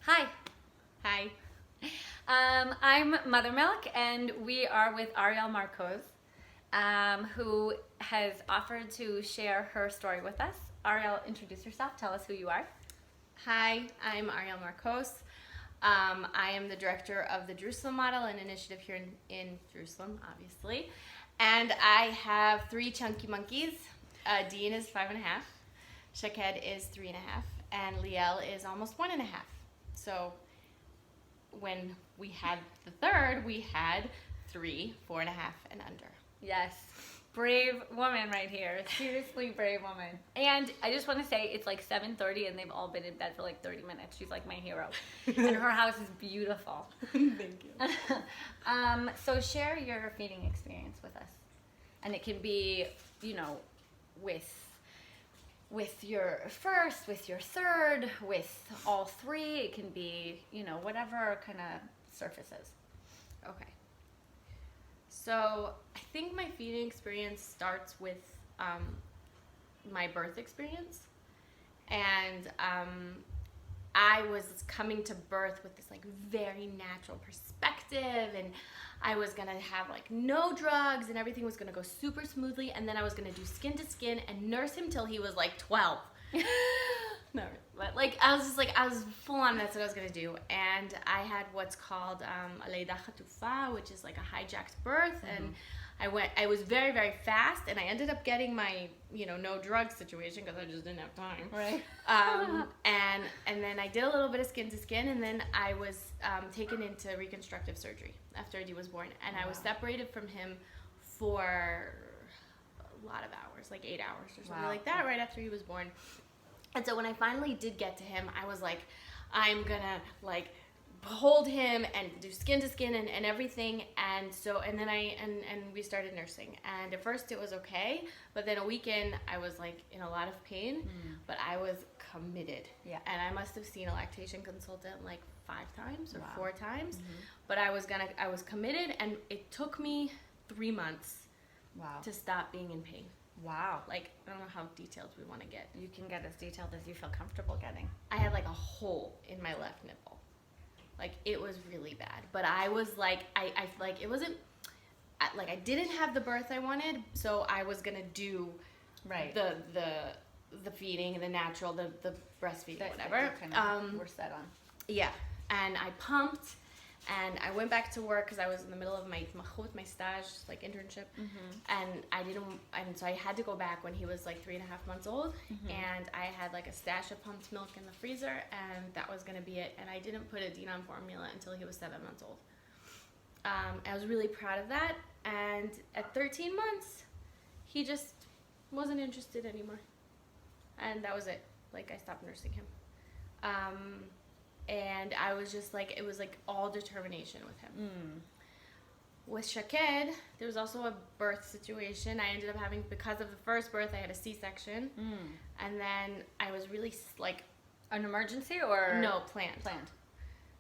Hi, Hi. I'm Mother Milk, and we are with Ariel Marcos, who has offered to share her story with us. Ariel, introduce yourself. Tell us who you are. Hi, I'm Ariel Marcos. I am the director of the Jerusalem Model and Initiative here in Jerusalem, obviously. And I have three chunky monkeys. Dean is 5.5, Shaked is 3.5, and Liel is almost 1.5. So when we had the third, we had 3, 4.5, and under. Yes, brave woman right here. Seriously, brave woman. And I just want to say it's like 7:30, and they've all been in bed for like 30 minutes. She's like my hero, and her house is beautiful. Thank you. So share your feeding experience with us, and it can be, with your first, with your third, with all three. It can be, whatever kind of surfaces. Okay. So I think my feeding experience starts with my birth experience, and I was coming to birth with this like very natural perspective, and I was gonna have like no drugs, and everything was gonna go super smoothly, and then I was gonna do skin to skin and nurse him till he was like 12. No, but like I was full on. That's what I was gonna do, and I had what's called a leida chatufa, which is like a hijacked birth, and I was very, very fast, and I ended up getting my, no drug situation because I just didn't have time. Right. And then I did a little bit of skin to skin, and then I was taken into reconstructive surgery after Adi was born, and I was separated from him for a lot of hours, like 8 hours or something like that, right after he was born. And so when I finally did get to him, I was like, I'm gonna like hold him and do skin to skin and everything. And then we started nursing. And at first it was okay, but then a weekend I was like in a lot of pain, but I was committed. Yeah. And I must have seen a lactation consultant like 5 times or 4 times, but I was committed, and it took me 3 months to stop being in pain. Wow. Like, I don't know how detailed we want to get. You can get as detailed as you feel comfortable getting. I had like a hole in my left nipple. Like, it was really bad. But I was like, I like, it wasn't, like, I didn't have the birth I wanted, so I was going to do the feeding, the natural, the breastfeeding, whatever. We're set on. Yeah. And I pumped, and I went back to work because I was in the middle of my stage, like internship, and so I had to go back when he was like 3.5 months old, and I had like a stash of pumped milk in the freezer, and that was gonna be it. And I didn't put Adina on formula until he was 7 months old. I was really proud of that, and at 13 months, he just wasn't interested anymore, and that was it. Like, I stopped nursing him. And I was just like, it was like all determination with him. With Shaked, there was also a birth situation. I ended up having, because of the first birth, I had a C-section. And then I was really like... An emergency or? No, planned. Planned.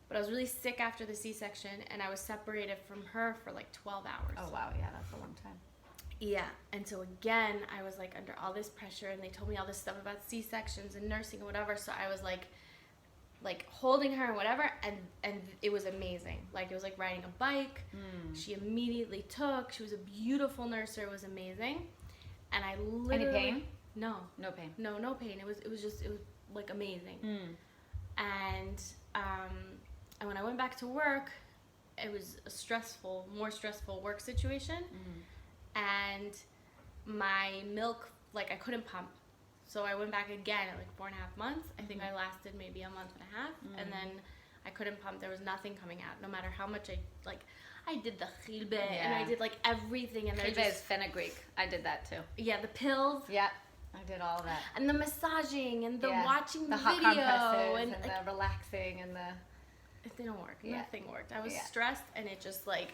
But I was really sick after the C-section, and I was separated from her for like 12 hours. Oh, wow. Yeah, that's a long time. Yeah, and so again, I was like under all this pressure, and they told me all this stuff about C-sections and nursing and whatever, so I was like holding her and whatever, and it was amazing. Like, it was like riding a bike. She immediately took. She was a beautiful nurser. It was amazing. And I literally... Any pain? No. No pain. No pain. It was like amazing. And when I went back to work, it was a more stressful work situation. And my milk, like, I couldn't pump. So I went back again at like 4.5 months. I think I lasted maybe a month and a half, and then I couldn't pump. There was nothing coming out, no matter how much I did the chilbe, and I did like everything. And Chilbe is fenugreek. I did that too. Yeah, the pills. Yeah, I did all of that. And the massaging, and the watching the hot video, compresses, and like, the relaxing, and the... It didn't work. Yeah. Nothing worked. I was stressed, and it just like,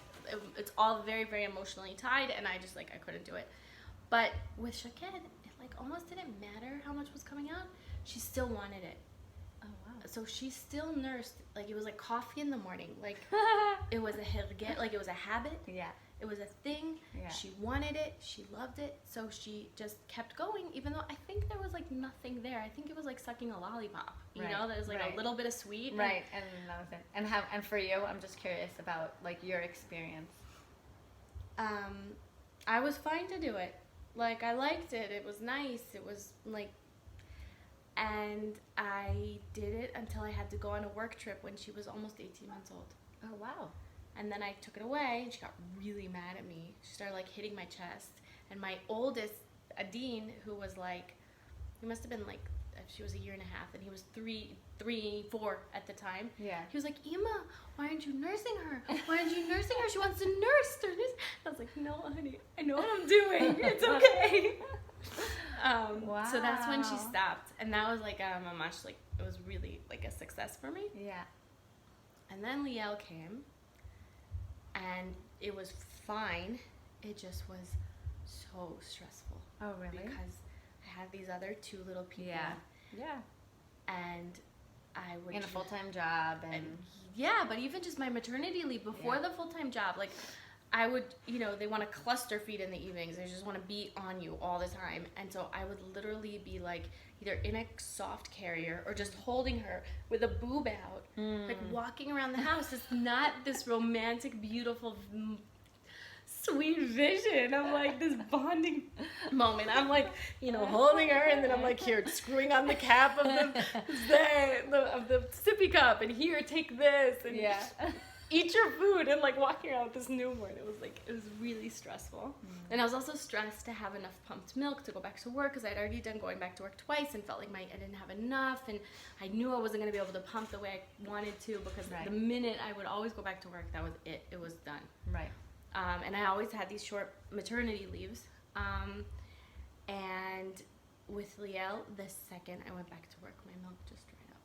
it's all very, very emotionally tied, and I just like, I couldn't do it. But with Shaked, like, almost didn't matter how much was coming out. She still wanted it. Oh, wow. So she still nursed. Like, it was like coffee in the morning. Like, it was a hirget. Like, it was a habit. Yeah. It was a thing. Yeah. She wanted it. She loved it. So she just kept going, even though I think there was like nothing there. I think it was like sucking a lollipop. You know, there's like a little bit of sweet. Right, and that was it. And for you, I'm just curious about like your experience. I was fine to do it. Like, I liked it. It was nice. It was like, and I did it until I had to go on a work trip when she was almost 18 months old. Oh, wow. And then I took it away, and she got really mad at me. She started like hitting my chest. And my oldest, Adine, who was like, he must have been like, she was a year and a half, and he was 4 at the time. Yeah. He was like, Emma, why aren't you nursing her? Why aren't you nursing her? She wants to nurse her. I was like, no, honey, I know what I'm doing. It's okay. Wow. So that's when she stopped, and that was like mamash, like it was really like a success for me. Yeah. And then Liel came, and it was fine. It just was so stressful. Oh, really? Because I had these other 2 little people. Yeah. Yeah. And I would In a full-time job and yeah, but even just my maternity leave before the full-time job, like I would, you know, they want to cluster feed in the evenings. They just want to be on you all the time. And so I would literally be like either in a soft carrier or just holding her with a boob out, like walking around the house. It's not this romantic, beautiful, sweet vision of like this bonding moment. I'm like, you know, holding her, and then I'm like here screwing on the cap of the sippy cup, and here, take this, and eat your food, and like walking around with this newborn. It was really stressful. And I was also stressed to have enough pumped milk to go back to work, because I'd already done going back to work twice and felt like I didn't have enough, and I knew I wasn't going to be able to pump the way I wanted to, because the minute I would always go back to work, that was it. It was done. Right. And I always had these short maternity leaves. And with Liel, the second I went back to work, my milk just dried up.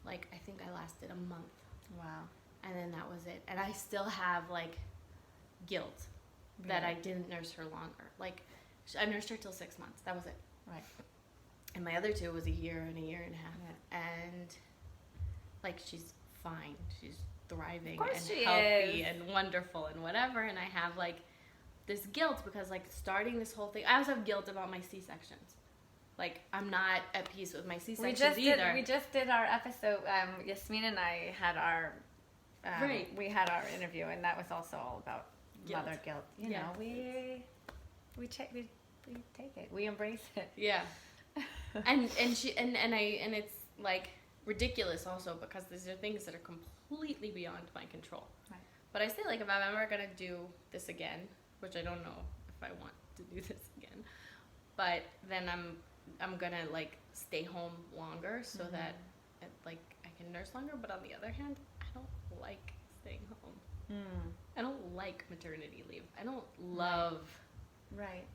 Like, I think I lasted a month. Wow. And then that was it. And I still have, like, guilt that I didn't nurse her longer. Like, I nursed her till 6 months. That was it. Right. And my other 2 was a year and a half. Yeah. And, like, she's fine. She's thriving Of and course she healthy is. and wonderful and whatever. And I have, like, this guilt because, like, starting this whole thing, I also have guilt about my C-sections. Like, I'm not at peace with my C-sections either. We just did our episode. Yasmin and I had our we had our interview, and that was also all about Guilt. mother guilt. You know, we take it. We embrace it. Yeah. and it's like ridiculous also, because these are things that are completely beyond my control. Right. But I say, like, if I'm ever gonna do this again, which I don't know if I want to do this again, but then I'm gonna like stay home longer so that like I can nurse longer. But on the other hand, I don't like staying home. I don't like maternity leave. I don't love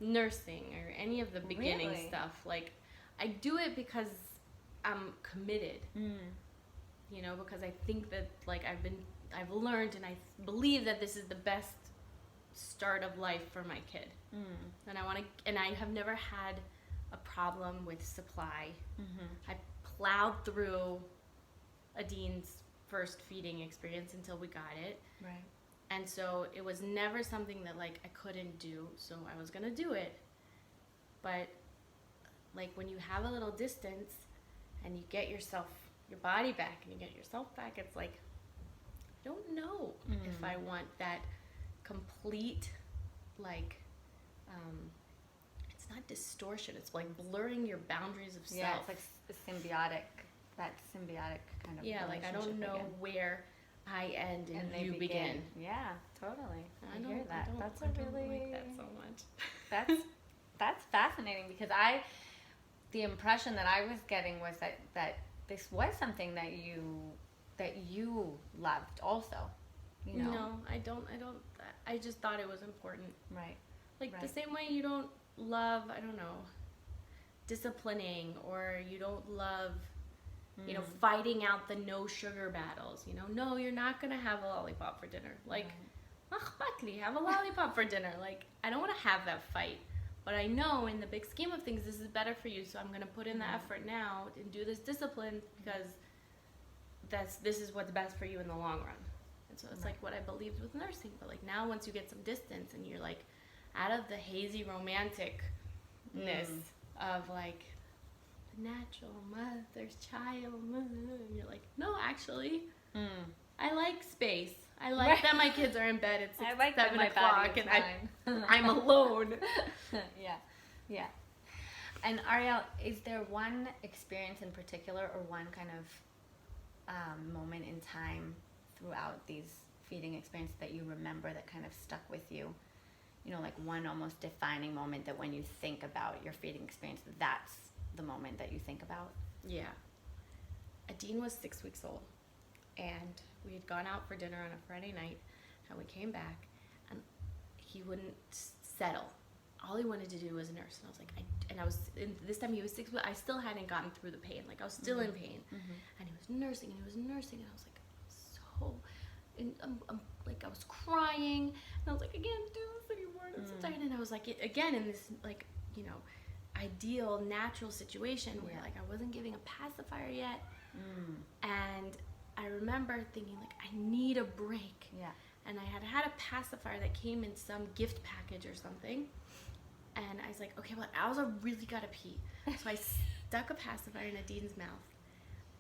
nursing or any of the beginning stuff. Like, I do it because I'm committed. You know, because I think that, like, I've learned, and I believe that this is the best start of life for my kid. And I have never had a problem with supply. I plowed through Adine's first feeding experience until we got it. Right. And so it was never something that, like, I couldn't do, so I was gonna do it. But, like, when you have a little distance and you get your body back and you get yourself back, it's like, I don't know if I want that complete, like, it's not distortion, it's like blurring your boundaries of self. Yeah, it's like that symbiotic kind of like, I don't know where I end and they you begin. Yeah, totally. I hear that. That's I don't like that so much. That's fascinating, because the impression that I was getting was that this was something that you loved also. You know? No, I don't. I just thought it was important. Right. Like, the same way you don't love, I don't know, disciplining, or you don't love, you know, fighting out the no sugar battles. You know, no, you're not gonna have a lollipop for dinner. Like, have a lollipop for dinner. Like, I don't want to have that fight. But I know in the big scheme of things, this is better for you, so I'm going to put in the effort now and do this discipline, because this is what's best for you in the long run. And so it's like what I believed with nursing. But like now, once you get some distance and you're like out of the hazy romanticness of like the natural mother's child, and you're like, no, actually, I like space. I like that my kids are in bed at 6, I like 7 that my o'clock, body is and mine. I'm alone. Yeah. And Ariel, is there one experience in particular or one kind of moment in time throughout these feeding experiences that you remember that kind of stuck with you? You know, like one almost defining moment that when you think about your feeding experience, that's the moment that you think about? Yeah. Adine was 6 weeks old, and we had gone out for dinner on a Friday night, and we came back, and he wouldn't settle. All he wanted to do was nurse, and I was this time he was 6, but I still hadn't gotten through the pain. Like I was still in pain, and he was nursing, and I was like, so, and I'm like I was crying, and I was like, I can't do this anymore. I'm so tired, and I was like, again in this like ideal natural situation where like I wasn't giving a pacifier yet, and I remember thinking like I need a break. Yeah. And I had a pacifier that came in some gift package or something. And I was like, okay, well, I also really gotta pee. So I stuck a pacifier in Adine's mouth,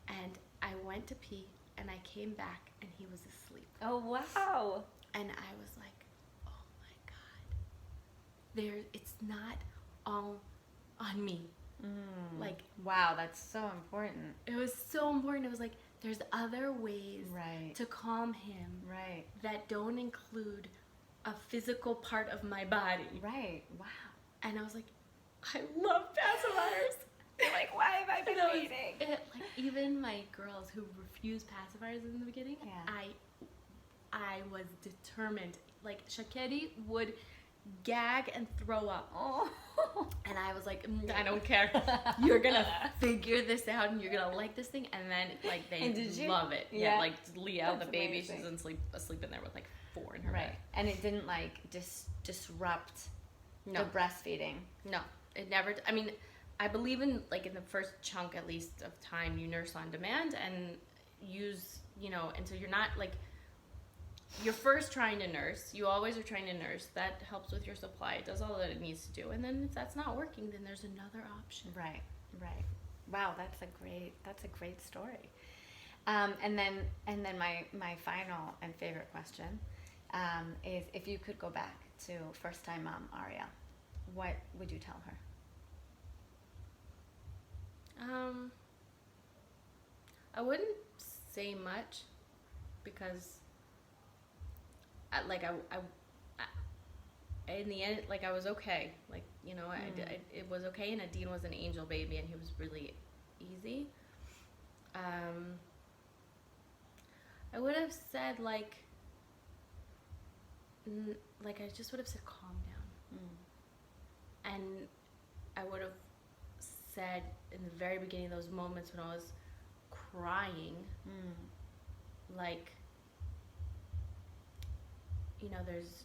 and I went to pee, and I came back, and he was asleep. Oh, wow. And I was like, oh my God, it's not all on me. Like, wow, that's so important. it was so important. It was like, there's other ways to calm him that don't include a physical part of my body. Right. Wow. And I was like, I love pacifiers. You're like, why have I been waiting? Like even my girls who refused pacifiers in the beginning, I was determined. Like Shakedi would gag and throw up. Oh. And I was like, I don't care. You're gonna figure this out, and you're gonna like this thing. And then like they love it. Yeah. Like Leah, That's the baby, amazing. she's asleep in there with like 4 in her Right. bed. And it didn't like disrupt the breastfeeding. No, it never. I mean, I believe in like in the first chunk at least of time you nurse on demand and use and so you're not like you're first trying to nurse. You always are trying to nurse. That helps with your supply. It does all that it needs to do. And then if that's not working, then there's another option. Right. Wow, that's a great story. And then my final and favorite question is if you could go back to first time mom Ariel, what would you tell her? I wouldn't say much because I in the end, like I was okay. Like it was okay, and Adine was an angel baby, and he was really easy. I would have said like I just would have said calm down, and I would have said in the very beginning, those moments when I was crying, like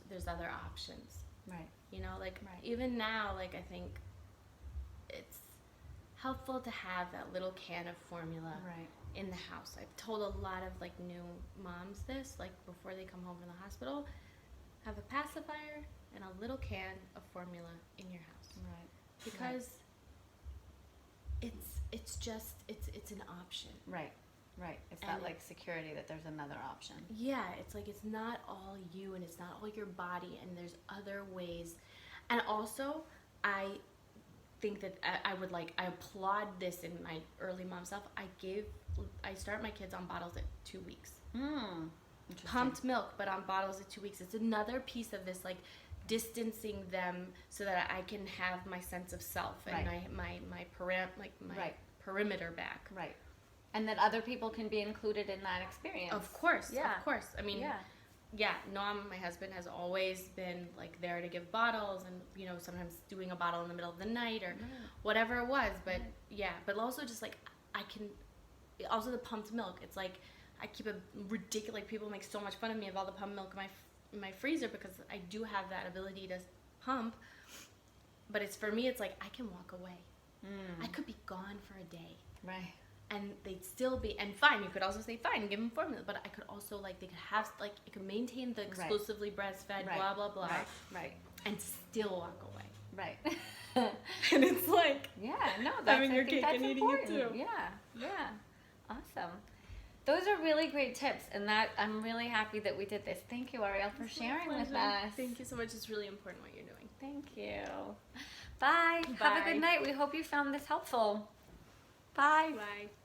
there's other options, right? Even now, like I think it's helpful to have that little can of formula in the house. I've told a lot of like new moms this, like before they come home from the hospital, have a pacifier and a little can of formula in your house, because it's an option, right. It's that like security that there's another option. Yeah, it's like it's not all you and it's not all your body, and there's other ways. And also I think that I applaud this in my early mom self. I start my kids on bottles at 2 weeks. Pumped milk, but on bottles at 2 weeks. It's another piece of this like distancing them so that I can have my sense of self and my perimeter back. Right. And that other people can be included in that experience. Of course. I mean, yeah. Noam, my husband, has always been like there to give bottles, and sometimes doing a bottle in the middle of the night or whatever it was. But but also just like also the pumped milk. It's like I keep a ridiculous. Like people make so much fun of me of all the pumped milk in my freezer because I do have that ability to pump. But it's for me. It's like I can walk away. I could be gone for a day. Right. and they'd still be, and fine, you could also say fine, give them formula, but I could also, like, they could have, like, it could maintain the exclusively breastfed, blah, blah, blah, right, and still walk away. right. And it's like, Yeah, no, that's, having I your think cake that's and eating important. it too. Yeah, awesome. Those are really great tips, and that I'm really happy that we did this. Thank you, Ariel, for sharing with us. Thank you so much. It's really important what you're doing. Thank you. Bye. Have a Bye. good night. We hope you found this helpful. Bye. Bye.